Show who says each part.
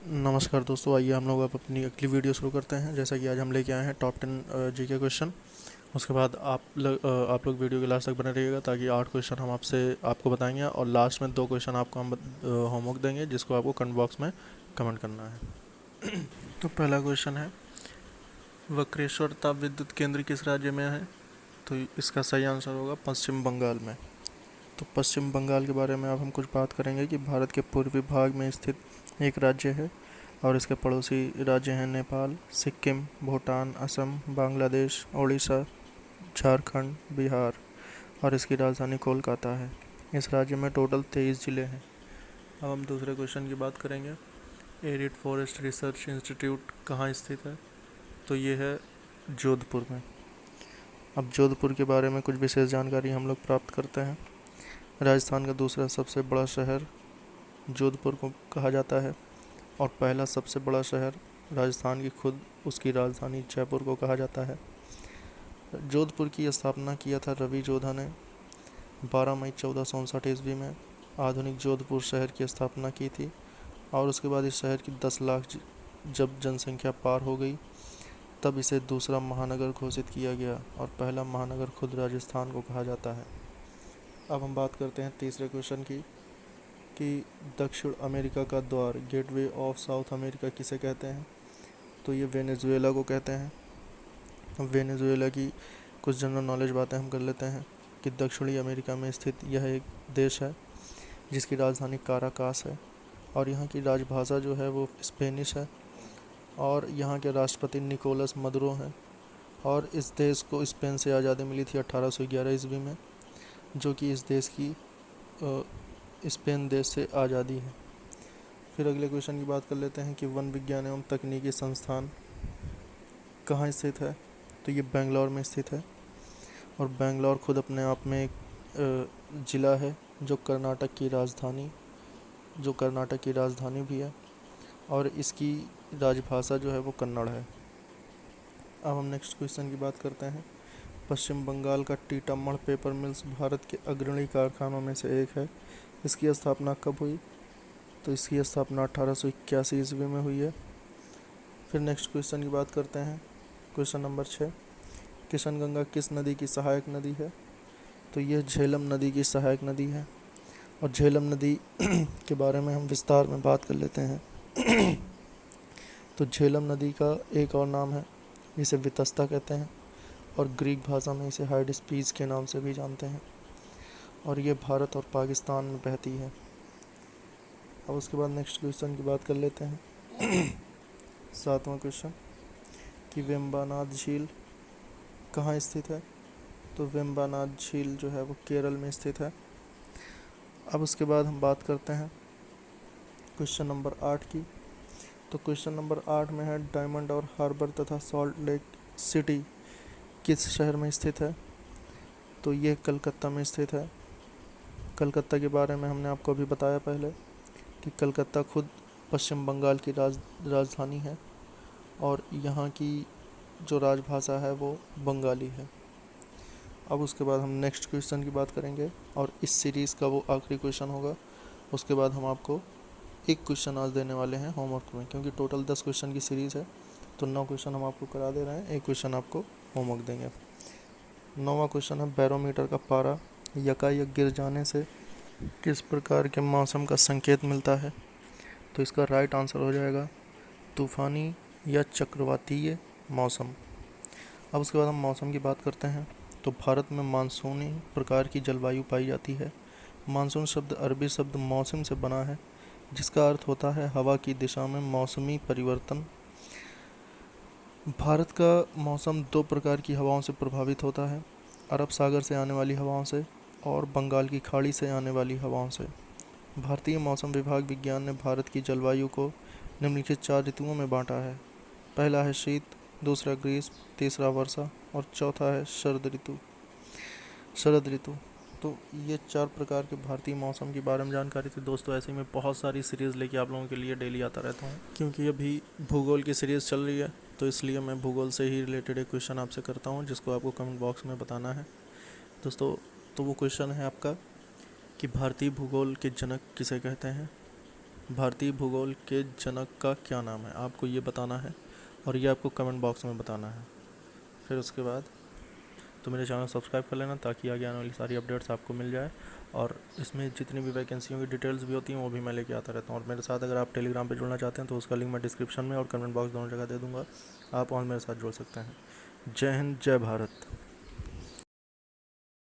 Speaker 1: नमस्कार दोस्तों, आइए हम लोग अब अपनी अगली वीडियो शुरू करते हैं। जैसा कि आज हम लेके आए हैं टॉप 10 जीके क्वेश्चन। उसके बाद आप लोग वीडियो के लास्ट तक बने रहिएगा, ताकि 8 क्वेश्चन हम आपसे आपको बताएंगे और लास्ट में 2 क्वेश्चन आपको हम होमवर्क देंगे, जिसको आपको कमेंट बॉक्स में कमेंट करना है। तो पहला क्वेश्चन है, वक्रेश्वर ताप विद्युत केंद्र किस राज्य में है? तो इसका सही आंसर होगा पश्चिम बंगाल में। तो पश्चिम बंगाल के बारे में अब हम कुछ बात करेंगे कि भारत के पूर्वी भाग में स्थित एक राज्य है और इसके पड़ोसी राज्य हैं नेपाल, सिक्किम, भूटान, असम, बांग्लादेश, उड़ीसा, झारखंड, बिहार, और इसकी राजधानी कोलकाता है। इस राज्य में टोटल 23 ज़िले हैं। अब हम दूसरे क्वेश्चन की बात करेंगे, एरिड फॉरेस्ट रिसर्च इंस्टीट्यूट कहाँ स्थित है? तो ये है जोधपुर में। अब जोधपुर के बारे में कुछ विशेष जानकारी हम लोग प्राप्त करते हैं। राजस्थान का दूसरा सबसे बड़ा शहर जोधपुर को कहा जाता है और पहला सबसे बड़ा शहर राजस्थान की खुद उसकी राजधानी जयपुर को कहा जाता है। जोधपुर की स्थापना किया था रवि जोधा ने 12 मई 1459 ईस्वी में आधुनिक जोधपुर शहर की स्थापना की थी। और उसके बाद इस शहर की 10 लाख जब जनसंख्या पार हो गई, तब इसे दूसरा महानगर घोषित किया गया और पहला महानगर खुद राजस्थान को कहा जाता है। अब हम बात करते हैं तीसरे क्वेश्चन की, कि दक्षिण अमेरिका का द्वार, गेटवे ऑफ साउथ अमेरिका किसे कहते हैं? तो ये वेनेजुएला को कहते हैं। अब वेनेजुएला की कुछ जनरल नॉलेज बातें हम कर लेते हैं कि दक्षिणी अमेरिका में स्थित यह एक देश है जिसकी राजधानी काराकास है और यहाँ की राजभाषा जो है वो स्पेनिश है और यहाँ के राष्ट्रपति निकोलस मदुरो हैं। और इस देश को स्पेन से आज़ादी मिली थी 1811 ईस्वी में, जो कि इस देश की स्पेन देश से आज़ादी है। फिर अगले क्वेश्चन की बात कर लेते हैं कि वन विज्ञान एवं तकनीकी संस्थान कहाँ स्थित है? तो ये बेंगलोर में स्थित है और बेंगलोर खुद अपने आप में एक ज़िला है जो कर्नाटक की राजधानी भी है और इसकी राजभाषा जो है वो कन्नड़ है। अब हम नेक्स्ट क्वेश्चन की बात करते हैं। पश्चिम बंगाल का टीटामढ़ पेपर मिल्स भारत के अग्रणी कारखानों में से एक है। इसकी स्थापना कब हुई? तो इसकी स्थापना 1881 ईस्वी में हुई है। फिर नेक्स्ट क्वेश्चन की बात करते हैं, क्वेश्चन नंबर 6, किशनगंगा किस नदी की सहायक नदी है? तो यह झेलम नदी की सहायक नदी है और झेलम नदी के बारे में हम विस्तार में बात कर लेते हैं। तो झेलम नदी का एक और नाम है, इसे वितस्ता कहते हैं और ग्रीक भाषा में इसे हाइडिस्पीस के नाम से भी जानते हैं और ये भारत और पाकिस्तान में बहती है। अब उसके बाद नेक्स्ट क्वेश्चन की बात कर लेते हैं। 7वां क्वेश्चन, कि वेम्बानाद झील कहाँ स्थित है? तो वेम्बानाद झील जो है वो केरल में स्थित है। अब उसके बाद हम बात करते हैं क्वेश्चन नंबर 8 की। तो क्वेश्चन नंबर 8 में है, डायमंड और हार्बर तथा सॉल्ट लेक सिटी किस शहर में स्थित है? तो ये कलकत्ता में स्थित है। कलकत्ता के बारे में हमने आपको अभी बताया पहले कि कलकत्ता खुद पश्चिम बंगाल की राजधानी है और यहाँ की जो राजभाषा है वो बंगाली है। अब उसके बाद हम नेक्स्ट क्वेश्चन की बात करेंगे और इस सीरीज़ का वो आखिरी क्वेश्चन होगा। उसके बाद हम आपको एक क्वेश्चन आज देने वाले हैं होमवर्क में, क्योंकि टोटल 10 क्वेश्चन की सीरीज़ है तो 9 क्वेश्चन हम आपको करा दे रहे हैं, एक क्वेश्चन आपको होमवर्क देंगे। 9वां क्वेश्चन है, बैरोमीटर का पारा यकायक गिर जाने से किस प्रकार के मौसम का संकेत मिलता है? तो इसका राइट आंसर हो जाएगा तूफ़ानी या चक्रवातीय मौसम। अब उसके बाद हम मौसम की बात करते हैं। तो भारत में मानसूनी प्रकार की जलवायु पाई जाती है। मानसून शब्द अरबी शब्द मौसम से बना है, जिसका अर्थ होता है हवा की दिशा में मौसमी परिवर्तन। भारत का मौसम 2 प्रकार की हवाओं से प्रभावित होता है, अरब सागर से आने वाली हवाओं से और बंगाल की खाड़ी से आने वाली हवाओं से। भारतीय मौसम विभाग विज्ञान ने भारत की जलवायु को निम्नलिखित 4 ऋतुओं में बांटा है। पहला है शीत, दूसरा ग्रीष्म, तीसरा वर्षा और चौथा है शरद ऋतु। तो ये 4 प्रकार के भारतीय मौसम के बारे में जानकारी थी दोस्तों। ऐसे ही मैं बहुत सारी सीरीज़ लेके आप लोगों के लिए डेली आता रहता हूँ, क्योंकि अभी भूगोल की सीरीज़ चल रही है तो इसलिए मैं भूगोल से ही रिलेटेड एक क्वेश्चन आपसे करता हूँ, जिसको आपको कमेंट बॉक्स में बताना है दोस्तों। तो वो क्वेश्चन है आपका कि भारतीय भूगोल के जनक किसे कहते हैं? भारतीय भूगोल के जनक का क्या नाम है, आपको ये बताना है और ये आपको कमेंट बॉक्स में बताना है। फिर उसके बाद तो मेरे चैनल सब्सक्राइब कर लेना ताकि आगे आने वाली सारी अपडेट्स आपको मिल जाए। और इसमें जितनी भी वैकेंसियों की डिटेल्स भी होती हैं वो भी मैं लेके आता रहता हूँ। और मेरे साथ अगर आप टेलीग्राम पे जुड़ना चाहते हैं तो उसका लिंक मैं डिस्क्रिप्शन में और कमेंट बॉक्स दोनों जगह दे दूँगा, आप और मेरे साथ जुड़ सकते हैं। जय हिंद, जय भारत।